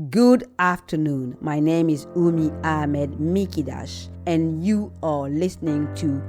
Good afternoon. My name is Umi Ahmed Mikidash, and you are listening to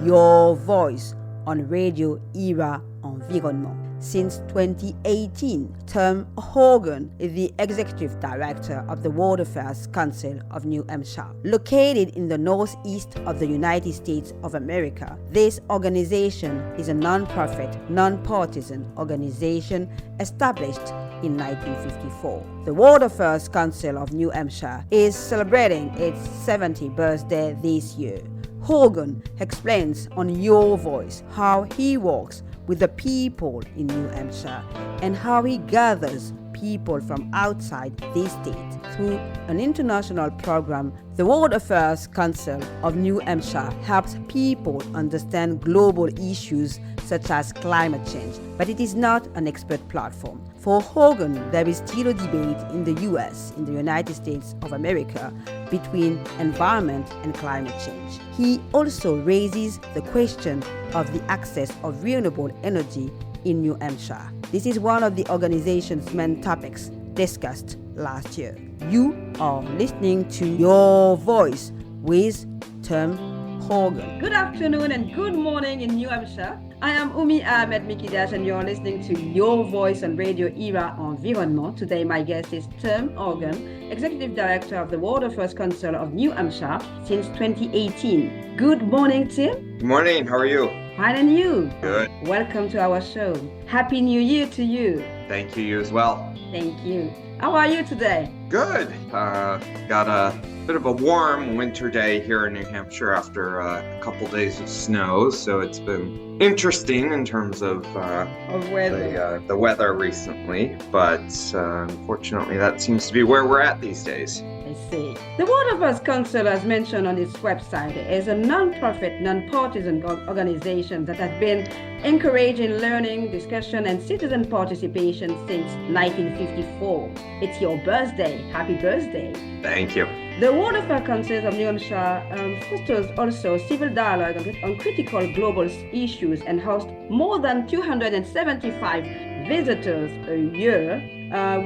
Your Voice on Radio Era Environnement. Since 2018, Tom Horgan is the executive director of the World Affairs Council of New Hampshire. Located in the northeast of the United States of America, this organization is a non-profit, non-partisan organization established in 1954. The World Affairs Council of New Hampshire is celebrating its 70th birthday this year. Horgan explains on Your Voice how he works with the people in New Hampshire and how he gathers people from outside the state. Through an international program, the World Affairs Council of New Hampshire helps people understand global issues such as climate change, but it is not an expert platform. For Horgan, there is still a debate in the US, in the United States of America, between environment and climate change. He also raises the question of the access of renewable energy in New Hampshire. This is one of the organization's main topics discussed last year. You are listening to Your Voice with Tom Horgan. Good afternoon and good morning in New Hampshire. I am Umi Ahmed Mikidash and you're listening to Your Voice on Radio Era Environnement. Today my guest is Tom Horgan, Executive Director of the World Affairs Council of New Hampshire since 2018. Good morning, Tim. Good morning, how are you? Fine, and you? Good. Welcome to our show. Happy New Year to you. Thank you as well. Thank you. How are you today? Good. Got a bit of a warm winter day here in New Hampshire after a couple days of snow, so it's been interesting in terms of weather. The weather recently, but unfortunately that seems to be where we're at these days. I see. The World Affairs Council, as mentioned on its website, is a non-profit, non-partisan organization that has been encouraging learning, discussion, and citizen participation since 1954. It's your birthday. Happy birthday. Thank you. The World Affairs Council of New Hampshire fosters also civil dialogue on critical global issues and hosts more than 275 visitors a year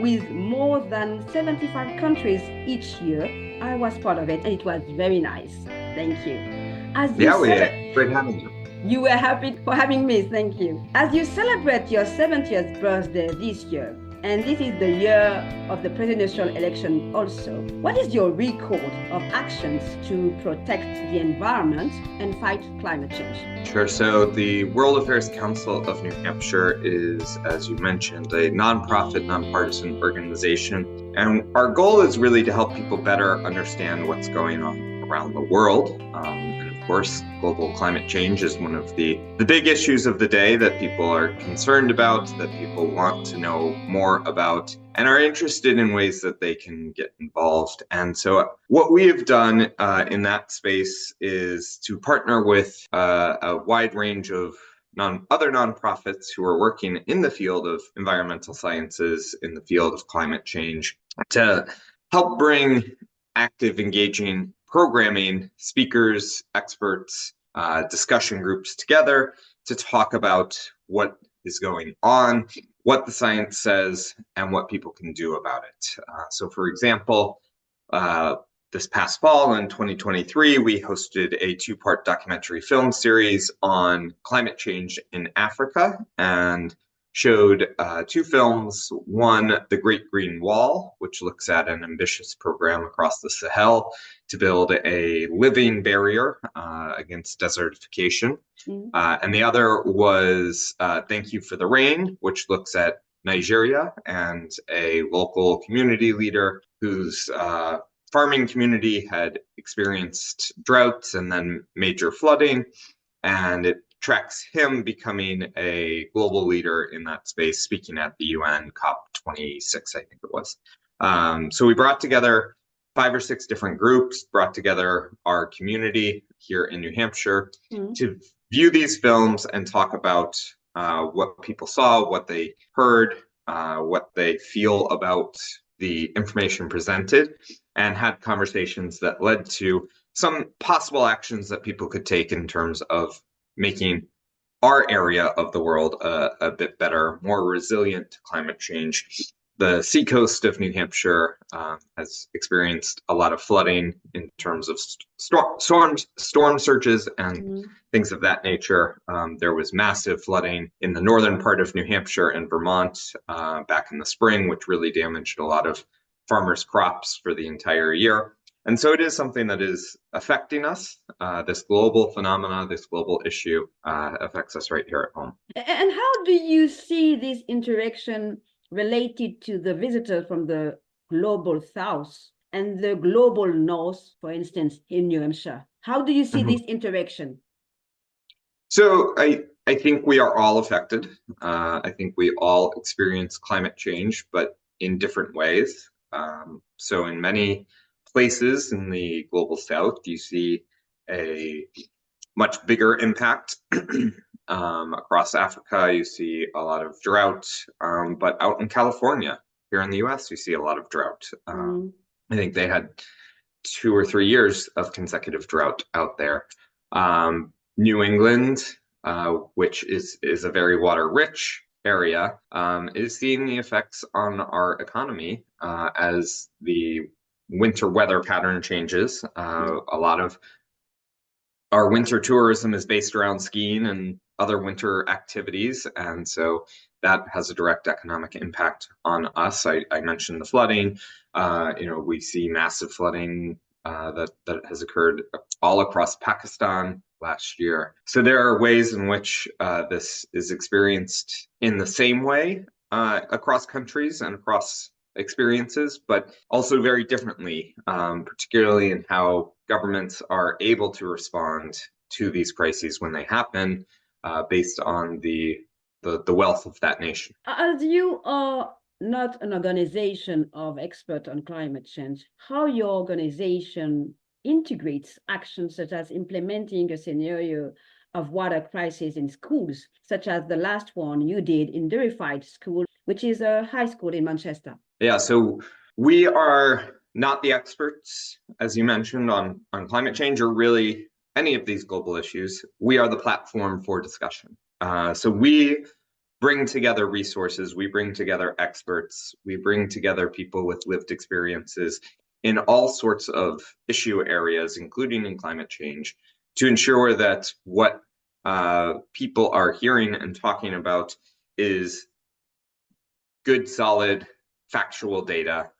with more than 75 countries each year. I was part of it and it was very nice. Thank you. We had great having you. You were happy for having me. Thank you. As you celebrate your 70th birthday this year, and this is the year of the presidential election also, what is your record of actions to protect the environment and fight climate change? Sure. So the World Affairs Council of New Hampshire is, as you mentioned, a nonprofit, nonpartisan organization. And our goal is really to help people better understand what's going on around the world. And of course, global climate change is one of the big issues of the day that people are concerned about, that people want to know more about, and are interested in ways that they can get involved. And so what we have done in that space is to partner with a wide range of other nonprofits who are working in the field of environmental sciences, in the field of climate change, to help bring active, engaging programming, speakers, experts, discussion groups together to talk about what is going on, what the science says, and what people can do about it. So for example, this past fall in 2023, we hosted a two-part documentary film series on climate change in Africa and showed two films. One, The Great Green Wall, which looks at an ambitious program across the Sahel to build a living barrier against desertification. And the other was Thank You for the Rain, which looks at Nigeria and a local community leader whose farming community had experienced droughts and then major flooding, and it tracks him becoming a global leader in that space, speaking at the UN COP26, I think it was. So we brought together 5 or 6 different groups, brought together our community here in New Hampshire to view these films and talk about what people saw, what they heard, what they feel about the information presented, and had conversations that led to some possible actions that people could take in terms of making our area of the world a bit better, more resilient to climate change, the seacoast of New Hampshire has experienced a lot of flooding in terms of storm surges and things of that nature. There was massive flooding in the northern part of New Hampshire and Vermont back in the spring, which really damaged a lot of farmers' crops for the entire year. And so it is something that is affecting us. This global phenomena, this global issue affects us right here at home. And how do you see this interaction related to the visitors from the global south and the global north, for instance, in New Hampshire? How do you see this interaction? So I think we are all affected. I think we all experience climate change, but in different ways. So in many places in the global south, you see a much bigger impact. Across Africa, you see a lot of drought, but out in California, here in the US, you see a lot of drought. I think they had 2 or 3 years of consecutive drought out there. New England, which is a very water-rich area, is seeing the effects on our economy as the winter weather pattern changes. A lot of our winter tourism is based around skiing and other winter activities, and so that has a direct economic impact on us. I mentioned the flooding. We see massive flooding that has occurred all across Pakistan last year. So there are ways in which this is experienced in the same way across countries and across experiences, but also very differently, particularly in how governments are able to respond to these crises when they happen, based on the wealth of that nation. As you are not an organization of experts on climate change, how your organization integrates actions such as implementing a scenario of water crisis in schools, such as the last one you did in Depuis School, which is a high school in Manchester? Yeah, so we are not the experts, as you mentioned, on climate change or really any of these global issues. We are the platform for discussion. So we bring together resources, we bring together experts, we bring together people with lived experiences in all sorts of issue areas, including in climate change, to ensure that what people are hearing and talking about is good, solid, factual data.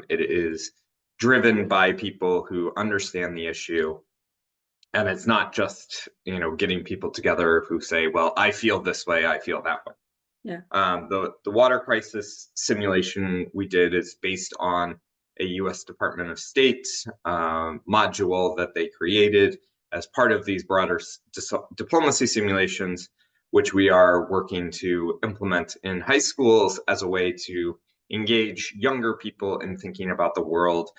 It is driven by people who understand the issue. And it's not just, getting people together who say, well, I feel this way, I feel that way. Yeah. The water crisis simulation we did is based on a US Department of State module that they created as part of these broader diplomacy simulations, which we are working to implement in high schools as a way to engage younger people in thinking about the world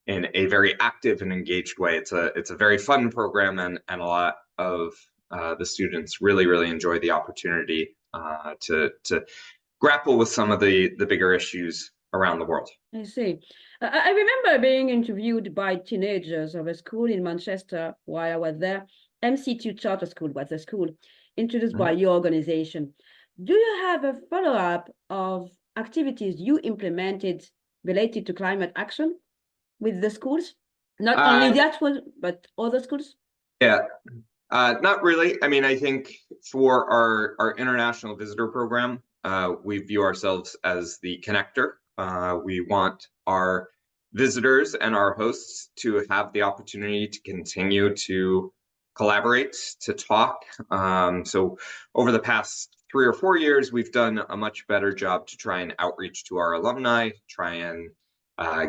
in a very active and engaged way. It's a very fun program, and a lot of the students really enjoy the opportunity to grapple with some of the bigger issues around the world. I see. I remember being interviewed by teenagers of a school in Manchester while I was there. MC2 Charter School was the school introduced by your organization. Do you have a follow-up of activities you implemented related to climate action with the schools? Not only that one, but other schools? Yeah, not really. I mean, I think for our international visitor program, we view ourselves as the connector. We want our visitors and our hosts to have the opportunity to continue to collaborate, to talk. So over the past 3 or 4 years, we've done a much better job to try and outreach to our alumni, try and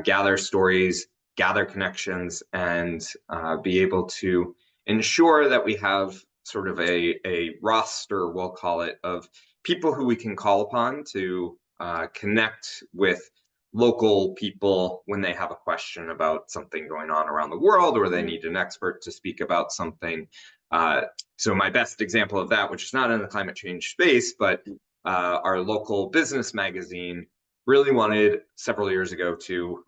gather stories, gather connections, and be able to ensure that we have sort of a roster, we'll call it, of people who we can call upon to connect with local people when they have a question about something going on around the world, or they need an expert to speak about something. So my best example of that, which is not in the climate change space, but our local business magazine really wanted several years ago to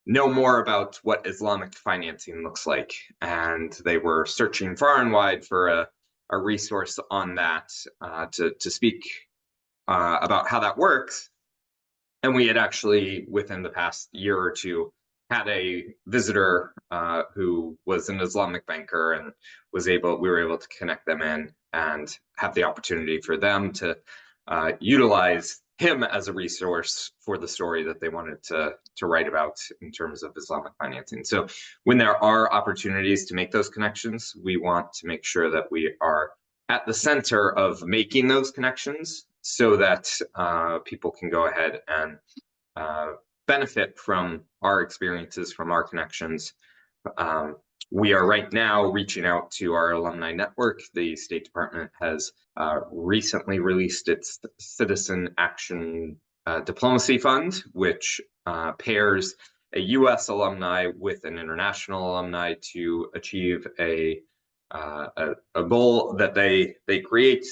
know more about what Islamic financing looks like. And they were searching far and wide for a resource on that to speak about how that works. And we had actually, within the past year or two, had a visitor who was an Islamic banker and we were able to connect them in and have the opportunity for them to utilize him as a resource for the story that they wanted to write about in terms of Islamic financing. So when there are opportunities to make those connections, we want to make sure that we are at the center of making those connections so that people can go ahead and benefit from our experiences, from our connections. We are right now reaching out to our alumni network. The State Department has recently released its Citizen Action Diplomacy Fund, which pairs a U.S. alumni with an international alumni to achieve a goal that they create.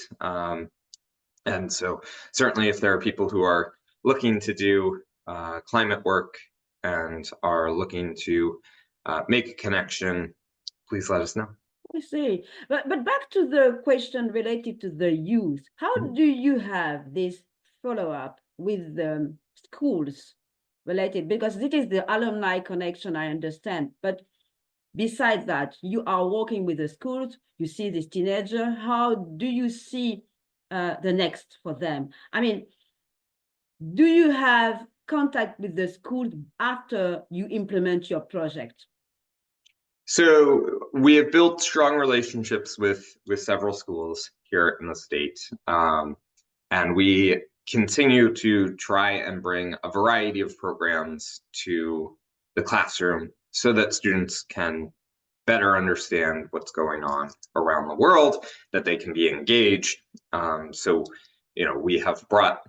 And so certainly if there are people who are looking to do climate work and are looking to make a connection, please let us know. I see. But back to the question related to the youth. How do you have this follow-up with the schools related? Because this is the alumni connection, I understand. But besides that, you are working with the schools, you see this teenager. How do you see the next for them? I mean, do you have contact with the school after you implement your project? So we have built strong relationships with several schools here in the state, and we continue to try and bring a variety of programs to the classroom so that students can better understand what's going on around the world, that they can be engaged. So, we have brought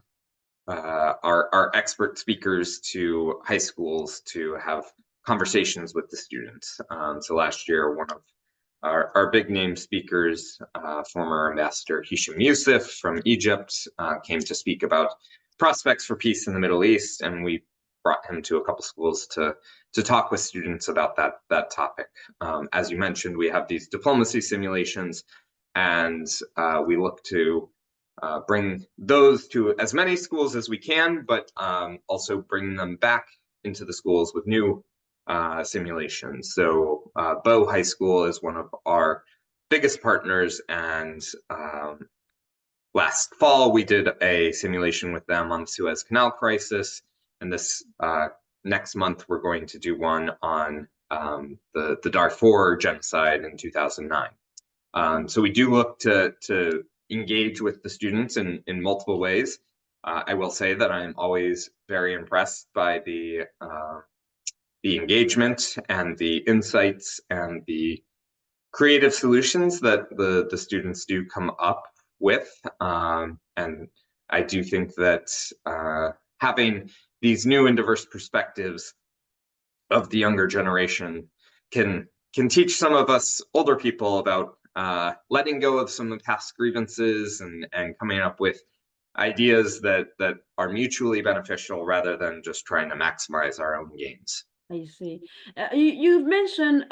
our expert speakers to high schools to have conversations with the students. So last year, one of our big name speakers, former Ambassador Hisham Yusuf from Egypt, came to speak about prospects for peace in the Middle East, and we brought him to a couple schools to talk with students about that topic. As you mentioned, we have these diplomacy simulations, and we look to bring those to as many schools as we can, but also bring them back into the schools with new simulations. So Bow High School is one of our biggest partners, and last fall we did a simulation with them on the Suez Canal crisis, and this next month we're going to do one on the Darfur genocide in 2009. So we do look to engage with the students in multiple ways. I will say that I'm always very impressed by the engagement and the insights and the creative solutions that the students do come up with. And I do think that having these new and diverse perspectives of the younger generation can teach some of us older people about letting go of some of the past grievances and coming up with ideas that are mutually beneficial rather than just trying to maximize our own gains. I see. You've mentioned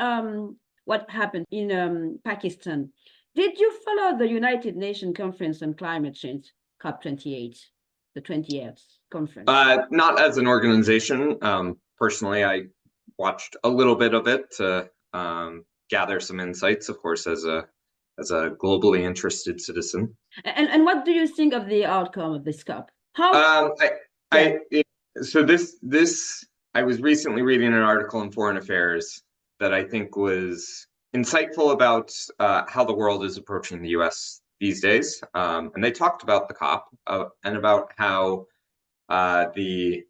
what happened in Pakistan. Did you follow the United Nations Conference on Climate Change, COP28, the 20th conference? Not as an organization. Personally, I watched a little bit of it to gather some insights, of course, as a globally interested citizen. And what do you think of the outcome of this COP? I was recently reading an article in Foreign Affairs that I think was insightful about how the world is approaching the U.S. these days. And they talked about the COP and about how the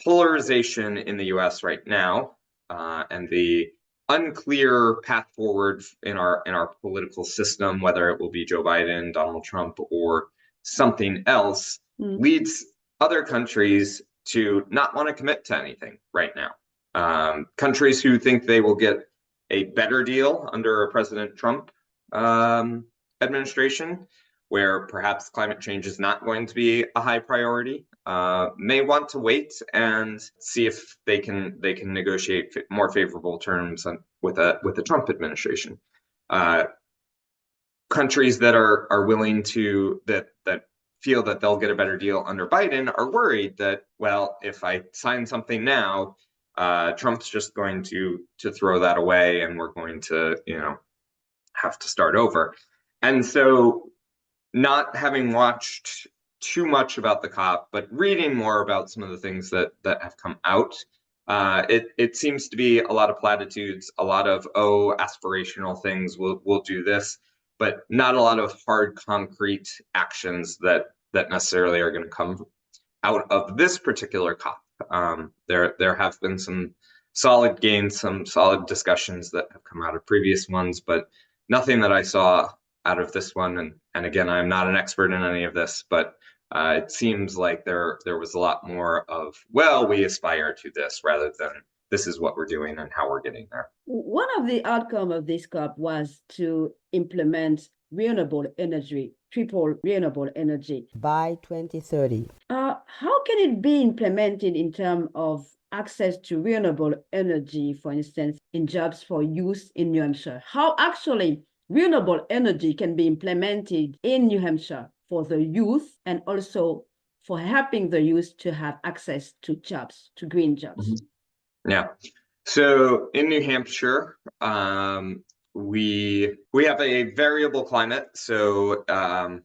polarization in the U.S. right now and the unclear path forward in our political system, whether it will be Joe Biden, Donald Trump, or something else, leads other countries to not want to commit to anything right now. Countries who think they will get a better deal under a President Trump administration, where perhaps climate change is not going to be a high priority, may want to wait and see if they can negotiate more favorable terms with a Trump administration. Countries that are willing to that feel that they'll get a better deal under Biden are worried that, well, if I sign something now, Trump's just going to throw that away, and we're going to, have to start over. And so, not having watched too much about the COP, but reading more about some of the things that have come out, it seems to be a lot of platitudes, a lot of aspirational things. We'll do this, but not a lot of hard, concrete actions that necessarily are going to come out of this particular COP. There have been some solid gains, some solid discussions that have come out of previous ones, but nothing that I saw out of this one. And again, I'm not an expert in any of this, but it seems like there was a lot more of, well, we aspire to this, rather than this is what we're doing and how we're getting there. One of the outcomes of this COP was to implement renewable energy, triple renewable energy by 2030. How can it be implemented in terms of access to renewable energy, for instance, in jobs for youth in New Hampshire? How actually renewable energy can be implemented in New Hampshire for the youth, and also for helping the youth to have access to jobs, to green jobs? Mm-hmm. Yeah. So in New Hampshire, we have a variable climate. So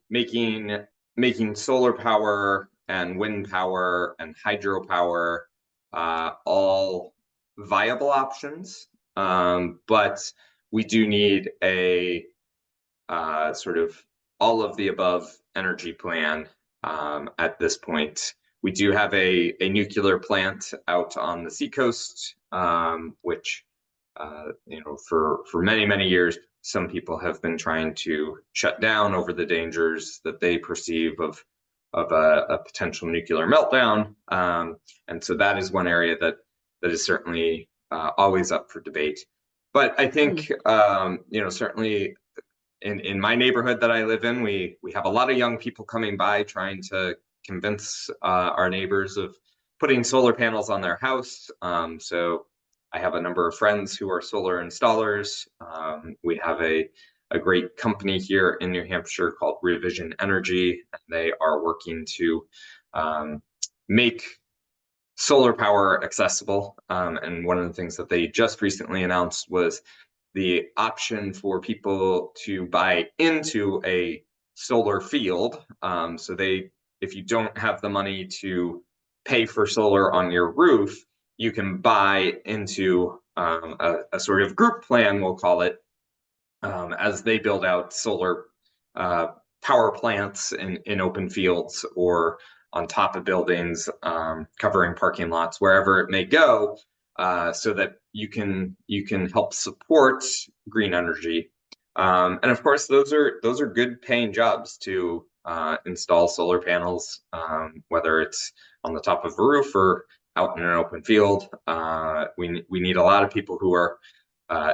making solar power and wind power and hydropower all viable options, but we do need a sort of all of the above energy plan at this point. We do have a nuclear plant out on the seacoast, which for many years, some people have been trying to shut down over the dangers that they perceive of a potential nuclear meltdown. And so that is one area that is certainly always up for debate. But I think certainly in my neighborhood that I live in, we have a lot of young people coming by trying to convince our neighbors of putting solar panels on their house. So I have a number of friends who are solar installers. We have a great company here in New Hampshire called Revision Energy, and they are working to make solar power accessible. And one of the things that they just recently announced was the option for people to buy into a solar field. So if you don't have the money to pay for solar on your roof, you can buy into a sort of group plan, we'll call it, as they build out solar power plants in open fields or on top of buildings, covering parking lots, wherever it may go, so that you can help support green energy. And of course, those are good paying jobs to install solar panels, whether it's on the top of a roof or out in an open field. We need a lot of people who are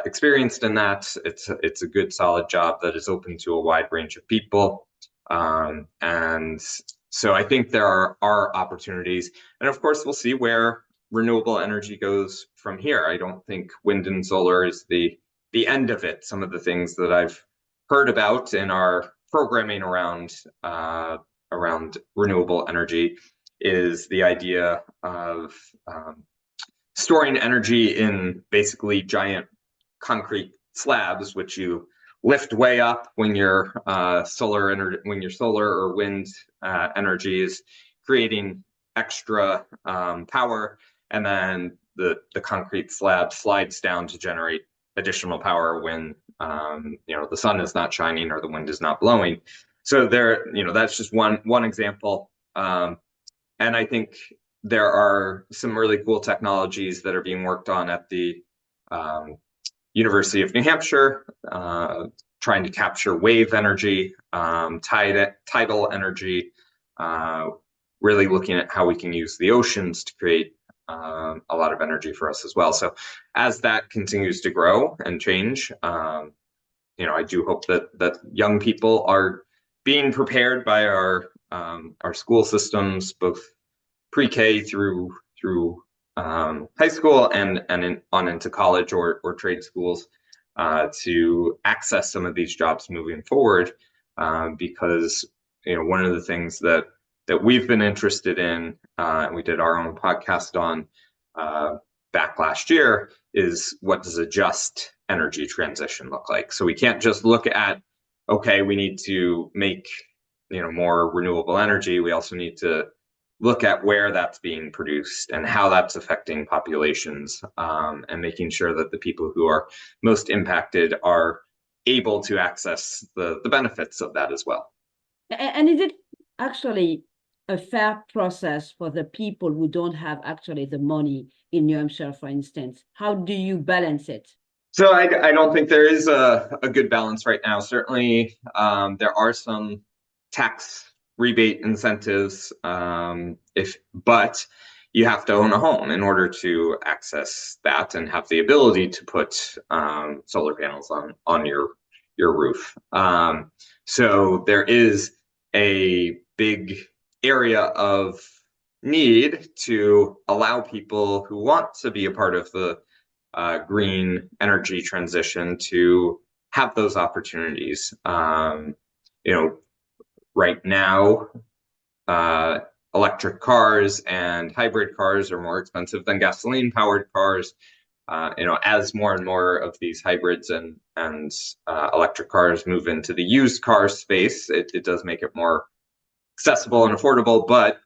experienced in that. It's a good, solid job that is open to a wide range of people. And so I think there are opportunities. And of course, we'll see where renewable energy goes from here. I don't think wind and solar is the end of it. Some of the things that I've heard about in our programming around renewable energy is the idea of storing energy in basically giant concrete slabs, which you lift way up when your solar or wind energy is creating extra power, and then the concrete slab slides down to generate additional power when the sun is not shining or the wind is not blowing. So that's just one example. And I think there are some really cool technologies that are being worked on at the University of New Hampshire, trying to capture wave energy, tidal energy, really looking at how we can use the oceans to create a lot of energy for us as well. So as that continues to grow and change, I do hope that young people are being prepared by our school systems, both pre-K through high school and on into college or trade schools, to access some of these jobs moving forward, because one of the things that we've been interested in, and we did our own podcast on back last year, is what does a just energy transition look like? So we can't just look at, okay, we need to make more renewable energy. We also need to look at where that's being produced and how that's affecting populations, and making sure that the people who are most impacted are able to access the benefits of that as well. And is it actually a fair process for the people who don't have actually the money in New Hampshire, for instance? How do you balance it? So I don't think there is a good balance right now. Certainly, there are some tax rebate incentives, but you have to own a home in order to access that and have the ability to put solar panels on your roof. So there is a big area of need to allow people who want to be a part of the green energy transition to have those opportunities. Right now, electric cars and hybrid cars are more expensive than gasoline-powered cars. As more and more of these hybrids and electric cars move into the used car space, it does make it more accessible and affordable, but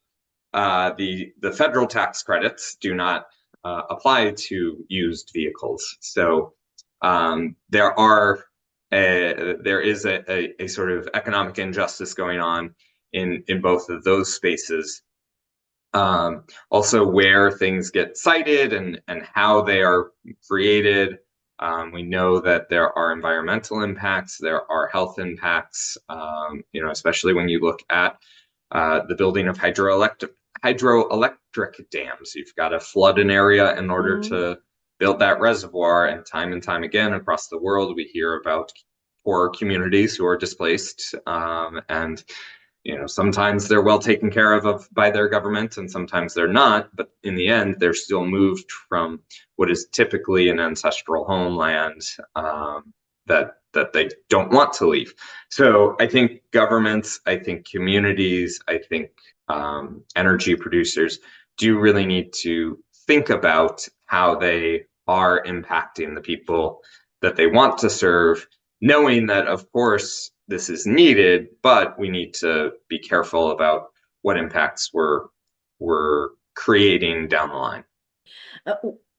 the federal tax credits do not apply to used vehicles. So there is a sort of economic injustice going on in both of those spaces. Also, where things get sited and how they are created. We know that there are environmental impacts, there are health impacts, especially when you look at the building of hydroelectric dams. You've got to flood an area in order to build that reservoir, and time again across the world we hear about poor communities who are displaced, and sometimes they're well taken care of by their government and sometimes they're not, but in the end they're still moved from what is typically an ancestral homeland that they don't want to leave. So I think governments, I think communities, I think energy producers do really need to think about how they are impacting the people that they want to serve, knowing that, of course, this is needed, but we need to be careful about what impacts we're creating down the line.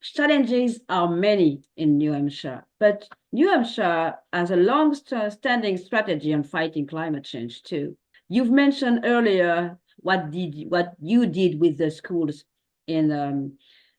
Challenges are many in New Hampshire, but New Hampshire has a long-standing strategy on fighting climate change too. You've mentioned earlier what you did with the schools in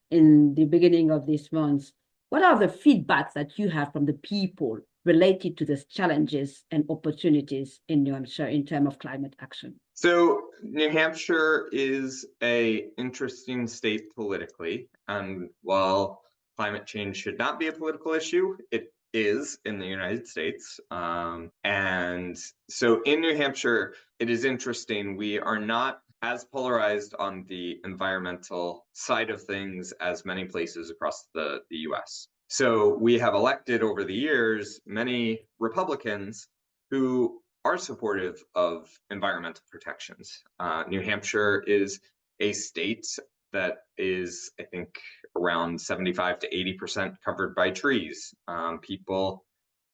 the beginning of this month. What are the feedbacks that you have from the people related to the challenges and opportunities in New Hampshire in terms of climate action? So New Hampshire is an interesting state politically, and while climate change should not be a political issue, it is in the United States. And so in New Hampshire, it is interesting. We are not as polarized on the environmental side of things as many places across the US. So we have elected over the years many Republicans who are supportive of environmental protections. New Hampshire is a state that is, I think, around 75 to 80% covered by trees. People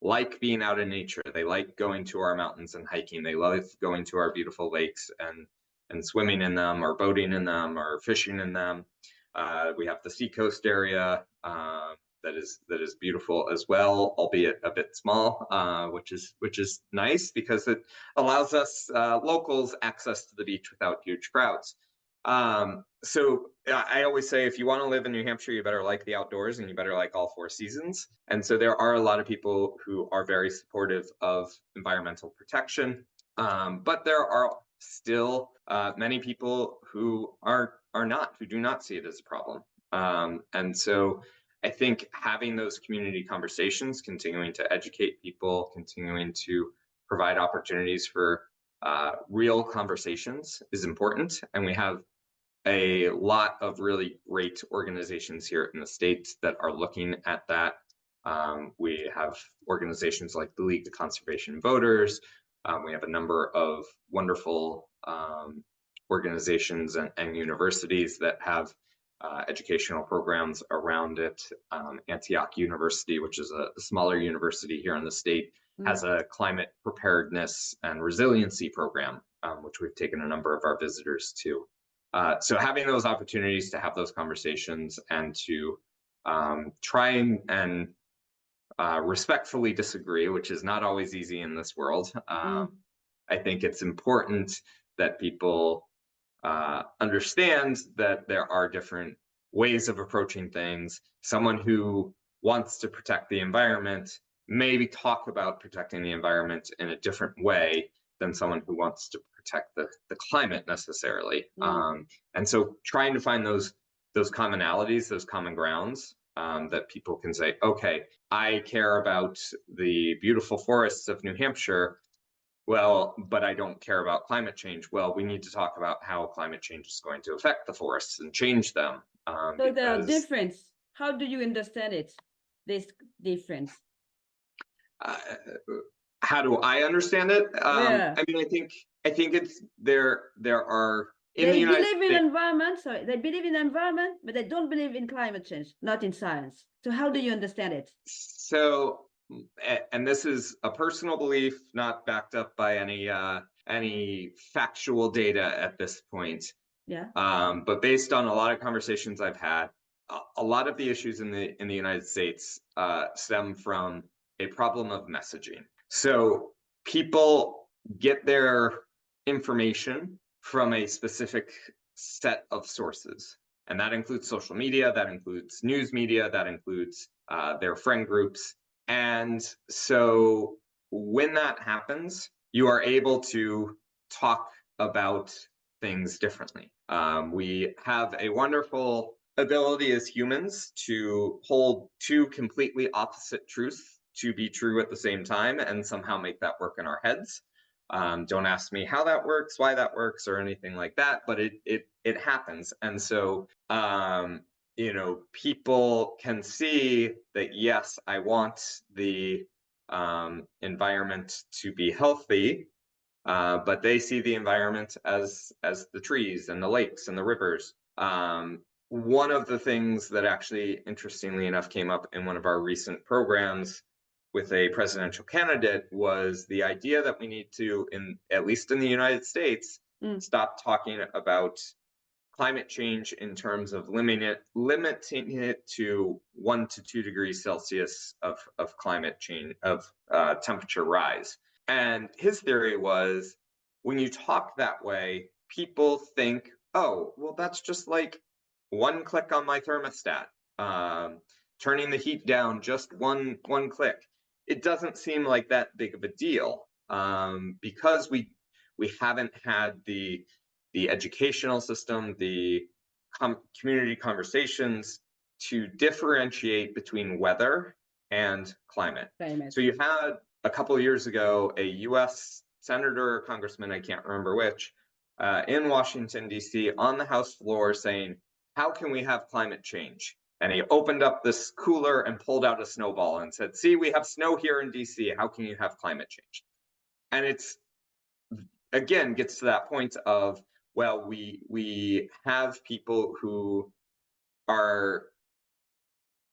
like being out in nature. They like going to our mountains and hiking. They love going to our beautiful lakes and swimming in them, or boating in them, or fishing in them. We have the seacoast area that is beautiful as well, albeit a bit small, which is nice because it allows us locals access to the beach without huge crowds. So I always say, if you want to live in New Hampshire, you better like the outdoors and you better like all four seasons. And so there are a lot of people who are very supportive of environmental protection, but there are still many people who do not see it as a problem. And so I think having those community conversations, continuing to educate people, continuing to provide opportunities for real conversations is important. And we have a lot of really great organizations here in the state that are looking at that. We have organizations like the League of Conservation Voters. We have a number of wonderful organizations and universities that have educational programs around it. Antioch University, which is a smaller university here in the state, has a climate preparedness and resiliency program, which we've taken a number of our visitors to. So having those opportunities to have those conversations and to try and respectfully disagree, which is not always easy in this world. I think it's important that people understand that there are different ways of approaching things. Someone who wants to protect the environment maybe talk about protecting the environment in a different way than someone who wants to protect the climate necessarily. And so trying to find those commonalities, those common grounds, that people can say, okay, I care about the beautiful forests of New Hampshire, well, but I don't care about climate change. Well, we need to talk about how climate change is going to affect the forests and change them. So the difference, how do you understand it, this difference? How do I understand it? Yeah. I mean, I think it's there are in they the United believe in States, environment, sorry, they believe in environment, but they don't believe in climate change, not in science. So how do you understand it? So, and this is a personal belief, not backed up by any factual data at this point. Yeah. But based on a lot of conversations I've had, a lot of the issues in the United States stem from a problem of messaging. So people get their information from a specific set of sources. And that includes social media, that includes news media, that includes their friend groups. And so when that happens, you are able to talk about things differently. We have a wonderful ability as humans to hold two completely opposite truths to be true at the same time and somehow make that work in our heads. Don't ask me how that works, why that works, or anything like that, but it happens. And so, you know, people can see that, yes, I want the environment to be healthy, but they see the environment as the trees and the lakes and the rivers. One of the things that actually, interestingly enough, came up in one of our recent programs with a presidential candidate was the idea that we need to, at least in the United States, stop talking about climate change in terms of limiting it to 1 to 2 degrees Celsius of climate change, of temperature rise. And his theory was, when you talk that way, people think, oh, well, that's just like one click on my thermostat, turning the heat down just one click. It doesn't seem like that big of a deal, because we haven't had the educational system, the community conversations to differentiate between weather and climate. So you had a couple of years ago a U.S. senator or congressman, I can't remember which, in Washington, D.C., on the House floor saying, how can we have climate change? And he opened up this cooler and pulled out a snowball and said, see, we have snow here in DC. How can you have climate change? And it's, again, gets to that point of, well, we have people who are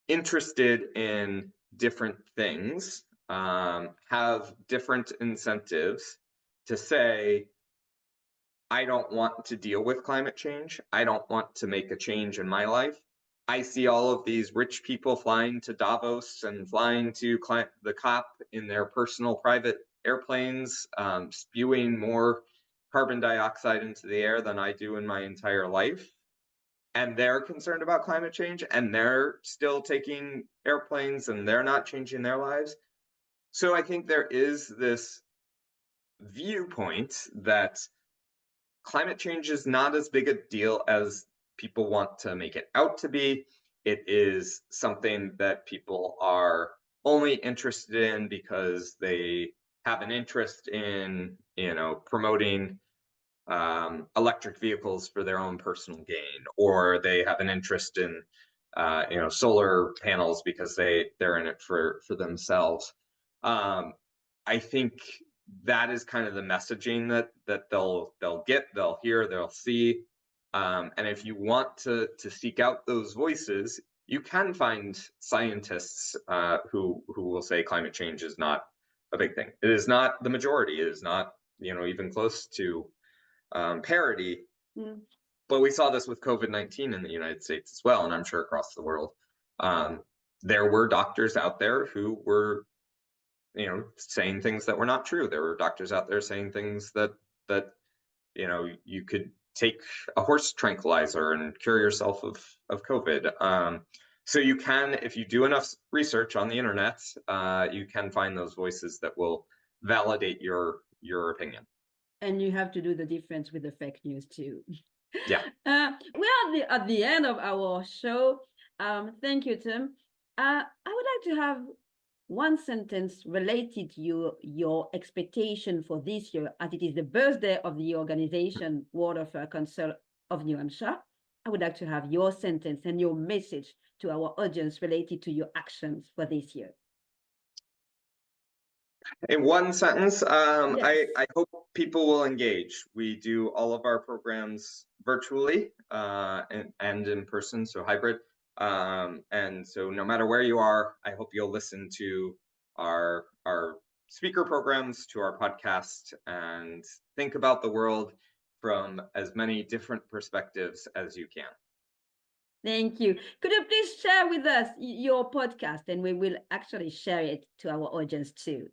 interested in different things, have different incentives to say, I don't want to deal with climate change. I don't want to make a change in my life. I see all of these rich people flying to Davos and flying to the COP in their personal private airplanes, spewing more carbon dioxide into the air than I do in my entire life. And they're concerned about climate change, and they're still taking airplanes, and they're not changing their lives. So I think there is this viewpoint that climate change is not as big a deal as people want to make it out to be. It is something that people are only interested in because they have an interest in, you know, promoting electric vehicles for their own personal gain, or they have an interest in, you know, solar panels because they're in it for themselves. I think that is kind of the messaging that they'll hear, they'll see. And if you want to seek out those voices, you can find scientists who will say climate change is not a big thing. It is not the majority. It is not, even close to parity. Mm. But we saw this with COVID-19 in the United States as well, and I'm sure across the world. There were doctors out there who were, saying things that were not true. There were doctors out there saying things that you could take a horse tranquilizer and cure yourself of COVID. So you can, if you do enough research on the internet, you can find those voices that will validate your opinion. And you have to do the difference with the fake news too. Yeah. We are at the end of our show. Thank you, Tim. I would like to have one sentence related to your expectation for this year, as it is the birthday of the organization World Affair Council of New Hampshire. I would like to have your sentence and your message to our audience related to your actions for this year. In one sentence, Yes. I hope people will engage. We do all of our programs virtually and in person, so hybrid. And so no matter where you are, I hope you'll listen to our speaker programs, to our podcast, and think about the world from as many different perspectives as you can. Thank you. Could you please share with us your podcast, and we will actually share it to our audience too?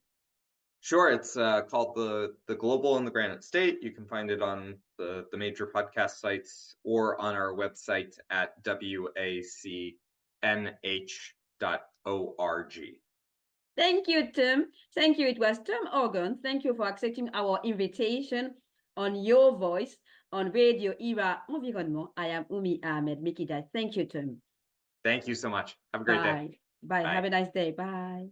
Sure, it's called the Global in the Granite State. You can find it on the major podcast sites or on our website at wacnh.org. Thank you, Tim. Thank you. It was Tim Horgan. Thank you for accepting our invitation on Your Voice on Radio Era Environnement. I am Umi Ahmed Mikidai. Thank you, Tim. Thank you so much. Have a great day. Bye. Bye. Have a nice day. Bye.